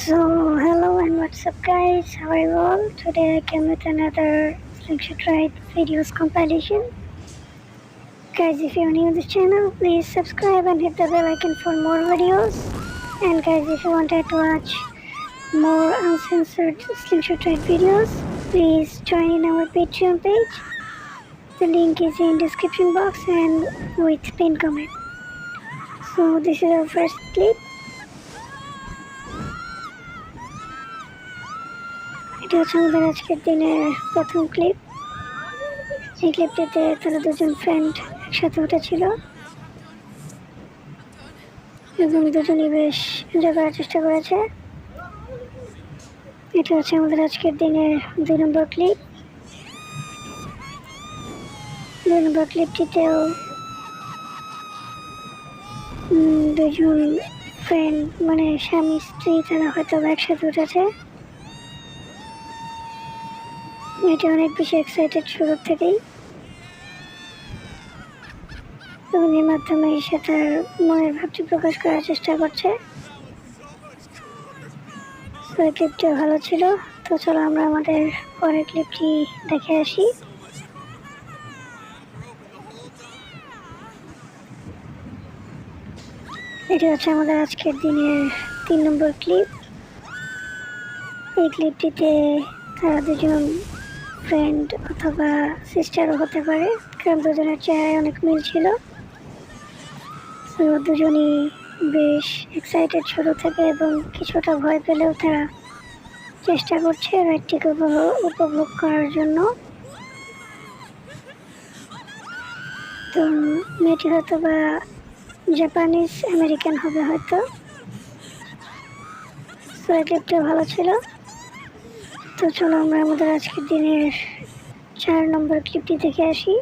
So hello and what's up guys, how are you all? Today I came with another Slingshot Ride videos compilation. Guys, if you're new to this channel, please subscribe and hit the bell icon for more videos. And guys, if you wanted to watch more uncensored Slingshot Ride videos, please join in our Patreon page. The link is in description box and with pinned comment. So this is our first clip. এটা হচ্ছে আমাদের আজকের দিনের প্রথম clip. এই ক্লিপটিতে তারা দুজন friend একসাথে উঠেছিল এবং দুজনই বেশ এনজয় করার চেষ্টা করেছে। এটা হচ্ছে আমাদের আজকের দিনের 2 নম্বর ক্লিপ। 2 নম্বর ক্লিপটিতেও দুজন ফ্রেন্ড মানে স্বামী স্ত্রী তারা হয়তো একসাথে উঠেছে। এটা অনেক বেশি এক্সাইটেড শুরু থেকেই এবং এর মাধ্যমে সে তার মনের ভাবটি প্রকাশ করার চেষ্টা করছে। তো এই ক্লিপটি ভালো ছিল। তো চলো আমরা আমাদের পরের ক্লিপটি দেখে আসি। এটি হচ্ছে আমাদের আজকের দিনের 3 নম্বর ক্লিপ। এই ক্লিপটিতে তারা দুজন ফ্রেন্ড অথবা সিস্টারও হতে পারে, কারণ দুজনের চেহারায় অনেক মিল ছিল। তো দুজনই বেশ এক্সাইটেড শুরু থেকে এবং কিছুটা ভয় পেলেও তারা চেষ্টা করছে রাইডটিকে উপভোগ করার জন্য। তো মেয়েটি হয়তো বা জাপানিজ আমেরিকান হবে হয়তো। তো এই ক্লিপটা ভালো ছিল। তো চলো আমরা আমাদের আজকের দিনের 4 নম্বর ক্লিপটি দেখে আসি।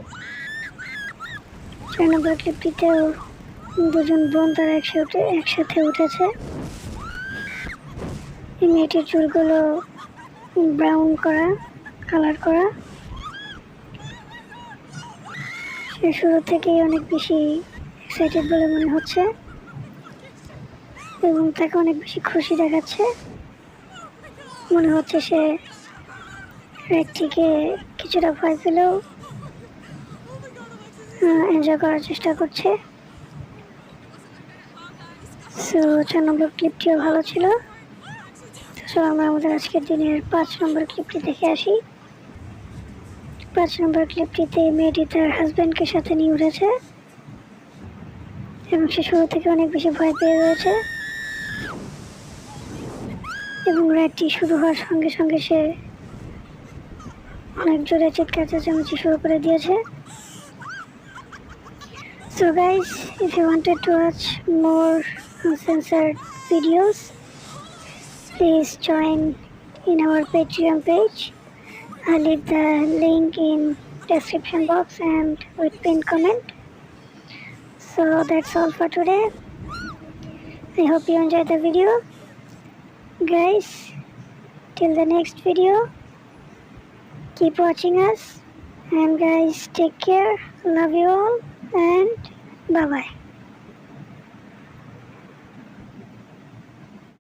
4 নম্বর ক্লিপটিতেও দুজন বোন তারা একসাথে উঠেছে। এই মেয়েটির চুলগুলো ব্রাউন করা, কালার করা। সে শুরু থেকেই অনেক বেশি এক্সাইটেড বলে মনে হচ্ছে এবং তাকে অনেক বেশি খুশি দেখাচ্ছে। মনে হচ্ছে সে রাইডটিকে কিছুটা ভয় পেলেও এনজয় করার চেষ্টা করছে। সো 4 নম্বর ক্লিপটিও ভালো ছিল। তো আমরা আমাদের আজকের দিনের 5 নম্বর ক্লিপটি দেখে আসি। 5 নম্বর ক্লিপটিতে মেয়েটি তার হাজব্যান্ডকে সাথে নিয়ে উঠেছে এবং সে শুরু থেকে অনেক বেশি ভয় পেয়ে রয়েছে এবং রাইডটি শুরু হওয়ার সঙ্গে সঙ্গে সে অনেক জোরে চিৎকার চেঁচামেচি শুরু করে দিয়েছে। So guys, if you wanted to watch more uncensored videos, please join in our Patreon page. I'll leave the link in description box and with pinned comment. So that's all for today. I hope you enjoyed the video. Guys, till the next video, keep watching us, and guys, take care, love you all, and bye bye.